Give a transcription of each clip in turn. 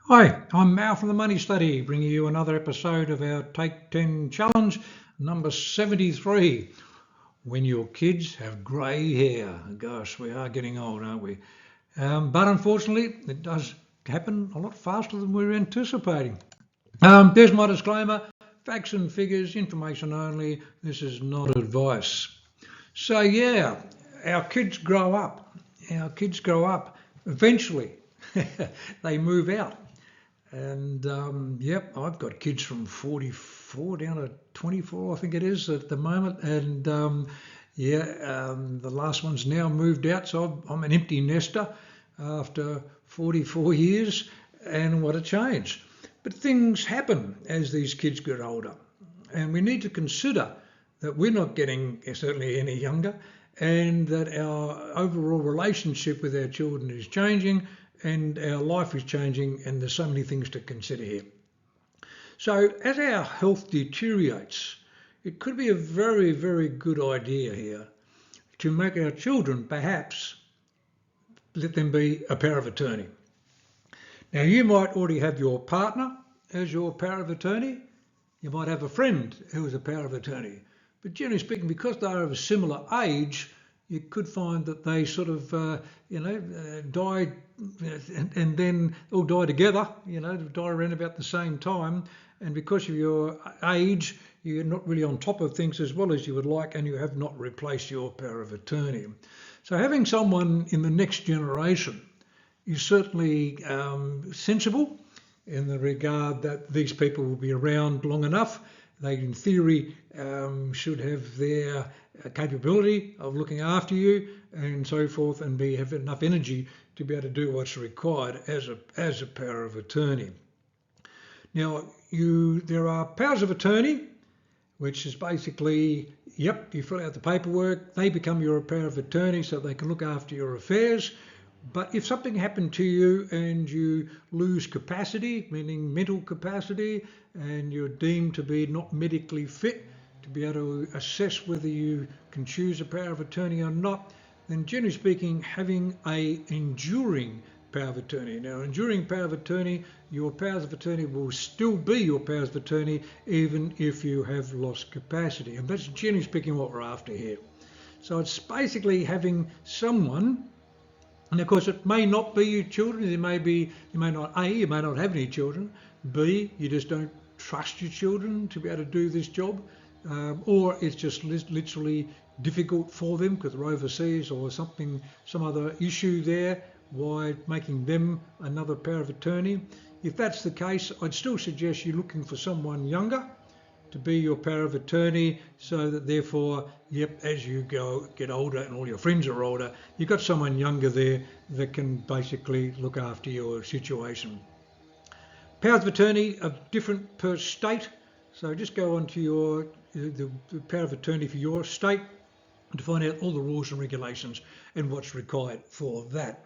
Hi, I'm Mal from the Money Study, bringing you another episode of our Take 10 Challenge, number 73. When your kids have grey hair. Gosh, we are getting old, aren't we? But unfortunately, it does happen a lot faster than we were anticipating. There's my disclaimer. Facts and figures, information only. This is not advice. So yeah, our kids grow up. Our kids grow up. Eventually, they move out. And yep, I've got kids from 44 down to 24, I think it is at the moment. And the last one's now moved out, so I'm an empty nester after 44 years. And what a change. But things happen as these kids get older. And we need to consider that we're not getting certainly any younger, and that our overall relationship with our children is changing, and our life is changing, and there's so many things to consider here. So as our health deteriorates, it could be a very, very good idea here to make our children perhaps let them be a power of attorney. Now you might already have your partner as your power of attorney. You might have a friend who is a power of attorney. But generally speaking, because they are of a similar age, you could find that they sort of, die and then all die together, die around about the same time. And because of your age, you're not really on top of things as well as you would like, and you have not replaced your power of attorney. So having someone in the next generation is certainly sensible in the regard that these people will be around long enough. They, in theory, should have their capability of looking after you and so forth, and have enough energy to be able to do what's required as a power of attorney. Now, there are powers of attorney, which is basically, yep, you fill out the paperwork, they become your power of attorney so they can look after your affairs. But if something happened to you and you lose capacity, meaning mental capacity, and you're deemed to be not medically fit to be able to assess whether you can choose a power of attorney or not, then generally speaking, having a enduring power of attorney. Now, enduring power of attorney, your powers of attorney will still be your powers of attorney even if you have lost capacity. And that's generally speaking what we're after here. So it's basically having someone. And of course, it may not be your children. You may not have any children. B, you just don't trust your children to be able to do this job, or it's just literally difficult for them because they're overseas or some other issue there. Why making them another power of attorney? If that's the case, I'd still suggest you're looking for someone younger to be your power of attorney, so that therefore, yep, as you get older and all your friends are older, you've got someone younger there that can basically look after your situation. Powers of attorney are different per state, so just go onto the power of attorney for your state to find out all the rules and regulations and what's required for that.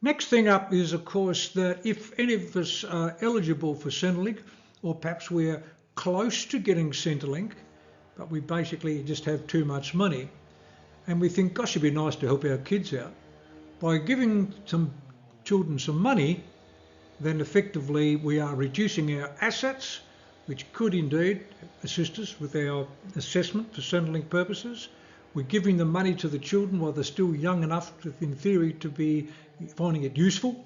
Next thing up is, of course, that if any of us are eligible for Centrelink, or perhaps we're close to getting Centrelink, but we basically just have too much money, and we think, gosh, it'd be nice to help our kids out. By giving some children some money, then effectively we are reducing our assets, which could indeed assist us with our assessment for Centrelink purposes. We're giving the money to the children while they're still young enough, in theory, to be finding it useful.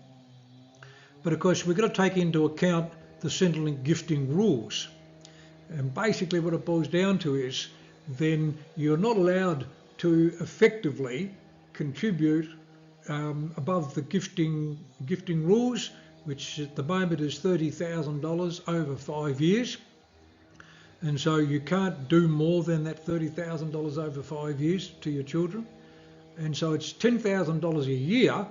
But of course, we've got to take into account the Centrelink gifting rules. And basically what it boils down to is then you're not allowed to effectively contribute above the gifting rules, which at the moment is $30,000 over 5 years. And so you can't do more than that $30,000 over 5 years to your children. And so it's $10,000 a year,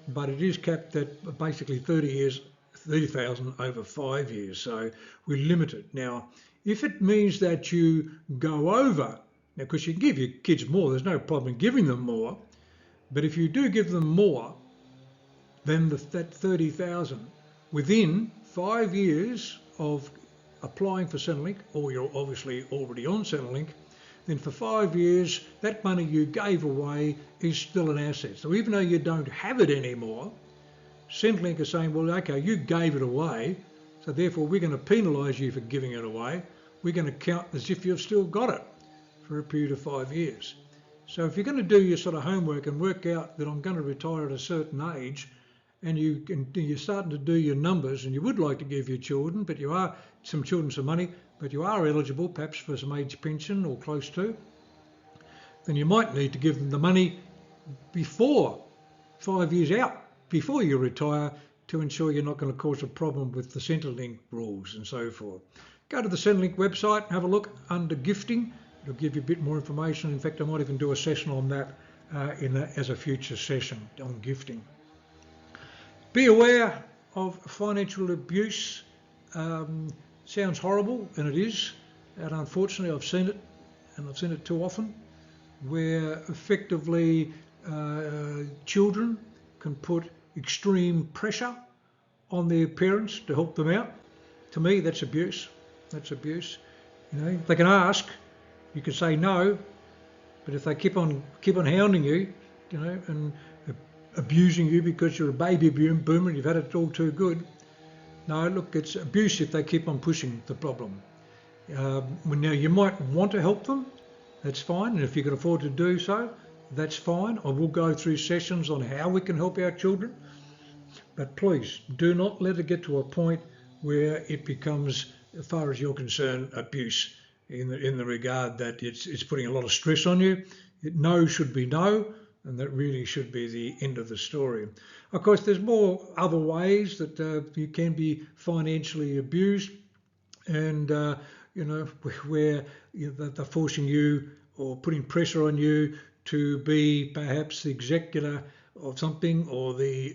but it is capped at basically 30,000 over 5 years. So we limit it. Now, if it means that you go over, now because you can give your kids more, there's no problem in giving them more, but if you do give them more than that 30,000 within 5 years of applying for Centrelink, or you're obviously already on Centrelink, then for 5 years, that money you gave away is still an asset. So even though you don't have it anymore, Centrelink are saying, well, okay, you gave it away, so therefore we're going to penalise you for giving it away. We're going to count as if you've still got it for a period of 5 years. So if you're going to do your sort of homework and work out that I'm going to retire at a certain age, and you're starting to do your numbers, and you would like to give your children, but you are some money, but you are eligible perhaps for some age pension or close to, then you might need to give them the money before 5 years out, before you retire, to ensure you're not going to cause a problem with the Centrelink rules and so forth. Go to the Centrelink website, have a look under gifting. It'll give you a bit more information. In fact, I might even do a session on that as a future session on gifting. Be aware of financial abuse. Sounds horrible, and it is. And unfortunately, I've seen it, and I've seen it too often, where effectively children can put extreme pressure on their parents to help them out. To me, that's abuse. That's abuse. You know, they can ask, you can say no, but if they keep on hounding you, you know, and abusing you because you're a baby boomer and you've had it all too good, no, look, it's abuse if they keep on pushing the problem. Now, you might want to help them, that's fine, and if you can afford to do so, that's fine. I will go through sessions on how we can help our children, but please do not let it get to a point where it becomes, as far as you're concerned, abuse in the regard that it's putting a lot of stress on you. No should be no, and that really should be the end of the story. Of course, there's more other ways that you can be financially abused, and you know, where they're forcing you or putting pressure on you to be perhaps the executor of something, or the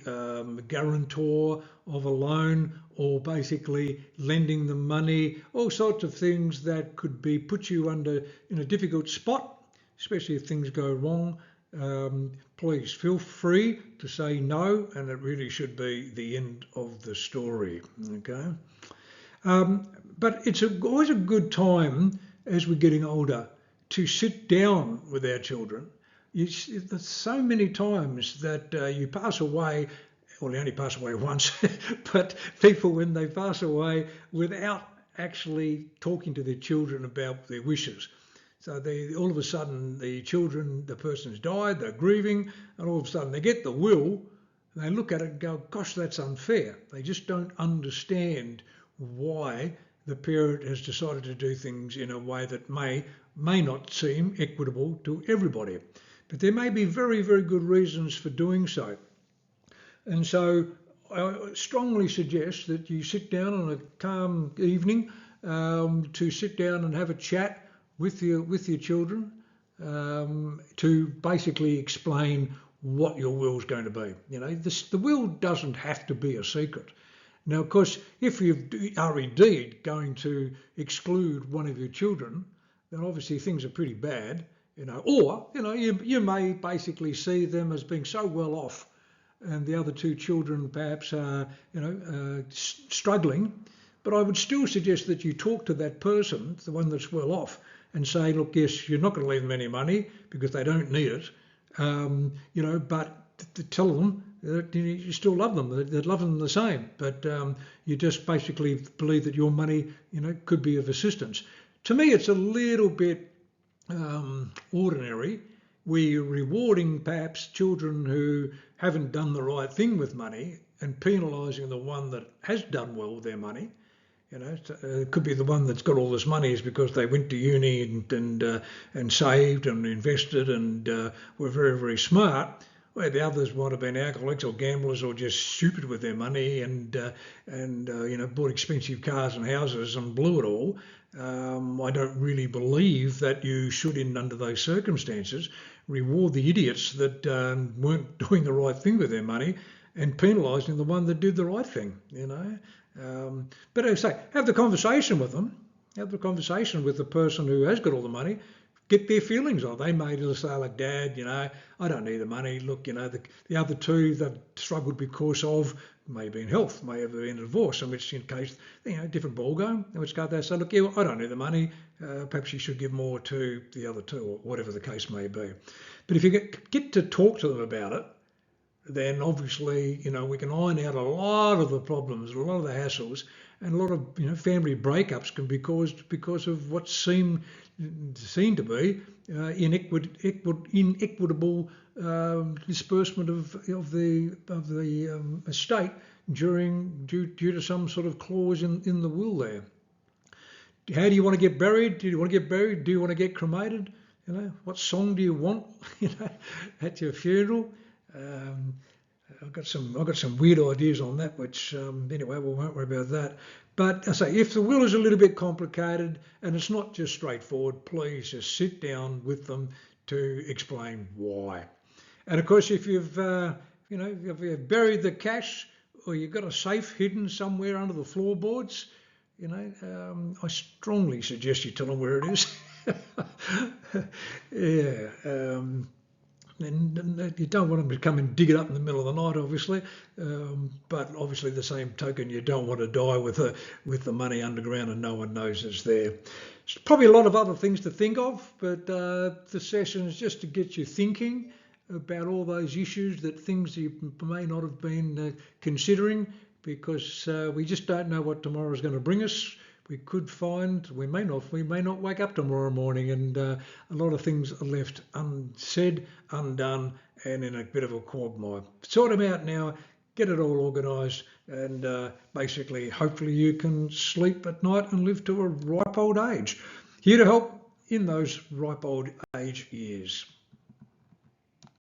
guarantor of a loan, or basically lending them money, all sorts of things that could put you in a difficult spot, especially if things go wrong. Please feel free to say no, and it really should be the end of the story. Okay, but it's always a good time as we're getting older to sit down with our children. There's so many times that you pass away, well, you only pass away once, but people, when they pass away, without actually talking to their children about their wishes. So all of a sudden, the person's died, they're grieving, and all of a sudden they get the will, and they look at it and go, gosh, that's unfair. They just don't understand why the parent has decided to do things in a way that may not seem equitable to everybody. But there may be very, very good reasons for doing so. And so I strongly suggest that you sit down on a calm evening to sit down and have a chat with your children to basically explain what your will's going to be. You know, the will doesn't have to be a secret. Now, of course, if you are indeed going to exclude one of your children, then obviously things are pretty bad. You know, or you may basically see them as being so well off, and the other two children perhaps are struggling. But I would still suggest that you talk to that person, the one that's well off, and say, look, yes, you're not going to leave them any money because they don't need it, but to tell them that you still love them, that love them the same, but you just basically believe that your money, could be of assistance. To me, it's a little bit ordinary, where you're rewarding perhaps children who haven't done the right thing with money and penalising the one that has done well with their money. It could be the one that's got all this money is because they went to uni and saved and invested and were very, very smart, where the others might have been alcoholics or gamblers or just stupid with their money and bought expensive cars and houses and blew it all. I don't really believe that you should, under those circumstances, reward the idiots that weren't doing the right thing with their money and penalising the one that did the right thing, But as I say, have the conversation with them. Have the conversation with the person who has got all the money. Get their feelings on. They may just say, like, Dad, I don't need the money. Look, the other two that struggled because of maybe in health, may have been a divorce, in which case, different ballgame. In which case they say, look, I don't need the money. Perhaps you should give more to the other two, or whatever the case may be. But if you get to talk to them about it, then obviously, we can iron out a lot of the problems, a lot of the hassles, and a lot of family breakups can be caused because of what seen to be inequitable disbursement of the estate due to some sort of clause in the will there. How do you want to get buried? Do you want to get buried? Do you want to get cremated? What song do you want? At your funeral. Um, I've got some weird ideas on that, which anyway, we won't worry about that. But I say, if the will is a little bit complicated and it's not just straightforward, please just sit down with them to explain why. And of course, if if you've buried the cash or you've got a safe hidden somewhere under the floorboards, I strongly suggest you tell them where it is. Yeah. And you don't want them to come and dig it up in the middle of the night, obviously. But obviously, the same token, you don't want to die with the money underground and no one knows it's there. There's probably a lot of other things to think of, but the session is just to get you thinking about all those issues, things you may not have been considering, because we just don't know what tomorrow is going to bring us. We may not wake up tomorrow morning, and a lot of things are left unsaid, undone, and in a bit of a quagmire. Sort them out now, get it all organised, and basically, hopefully, you can sleep at night and live to a ripe old age. Here to help in those ripe old age years.